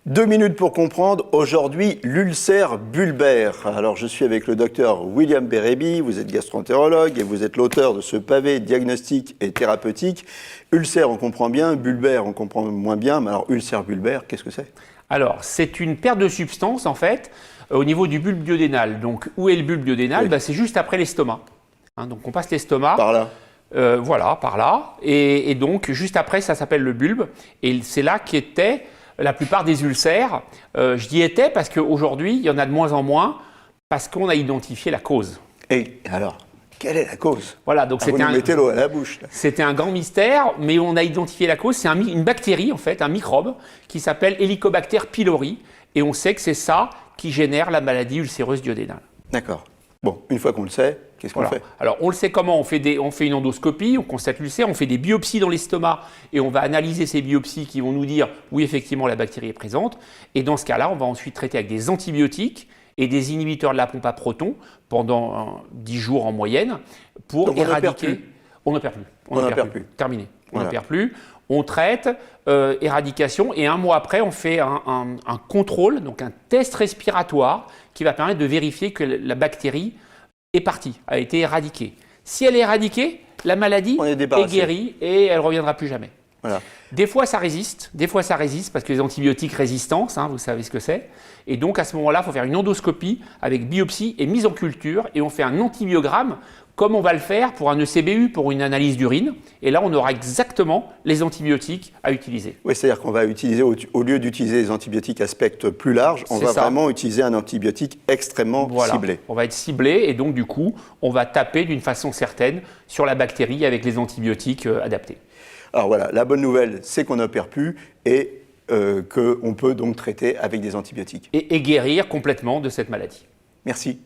2 minutes pour comprendre, aujourd'hui, l'ulcère bulbaire. Alors, je suis avec le docteur William Bérébi, vous êtes gastroentérologue et vous êtes l'auteur de ce pavé diagnostique et thérapeutique. Ulcère, on comprend bien, bulbaire, on comprend moins bien, mais alors ulcère bulbaire, qu'est-ce que c'est? Alors, c'est une perte de substance, en fait, au niveau du bulbe duodénal. Donc, où est le bulbe duodénal? Oui. C'est juste après l'estomac. Donc, on passe l'estomac. Par là. Voilà, par là. Et donc, juste après, ça s'appelle le bulbe. Et c'est là qu'étaient la plupart des ulcères. Je dis étaient parce qu'aujourd'hui, il y en a de moins en moins parce qu'on a identifié la cause. Et alors, quelle est la cause? Voilà, donc Vous nous mettez l'eau à la bouche. c'était un grand mystère, mais on a identifié la cause. C'est une bactérie, en fait, un microbe qui s'appelle Helicobacter pylori. Et on sait que c'est ça qui génère la maladie ulcéreuse duodénale. D'accord. Bon, une fois qu'on le sait, qu'est-ce qu'on fait? Alors, on le sait comment? On fait une endoscopie, on constate l'ulcère, on fait des biopsies dans l'estomac et on va analyser ces biopsies qui vont nous dire oui, effectivement, la bactérie est présente. Et dans ce cas-là, on va ensuite traiter avec des antibiotiques et des inhibiteurs de la pompe à protons pendant 10 jours en moyenne pour Donc éradiquer. On ne perd plus. On n'en perd plus. Terminé. On Voilà. ne perd plus. On traite, éradication, et un mois après, on fait un contrôle, donc un test respiratoire qui va permettre de vérifier que la bactérie est partie, a été éradiquée. Si elle est éradiquée, la maladie On est est débarrassé. guérie et elle ne reviendra plus jamais. Voilà. Des fois, ça résiste parce que les antibiotiques résistance, vous savez ce que c'est. Et donc, à ce moment-là, il faut faire une endoscopie avec biopsie et mise en culture. Et on fait un antibiogramme, comme on va le faire pour un ECBU, pour une analyse d'urine. Et là, on aura exactement les antibiotiques à utiliser. Oui, c'est-à-dire qu'on va utiliser, au lieu d'utiliser des antibiotiques à spectre plus large, on C'est va ça. vraiment utiliser un antibiotique extrêmement Voilà. ciblé. On va être ciblé et donc, du coup, on va taper d'une façon certaine sur la bactérie avec les antibiotiques adaptés. Alors voilà, la bonne nouvelle, c'est qu'on n'opère plus et qu'on peut donc traiter avec des antibiotiques. Et guérir complètement de cette maladie. Merci.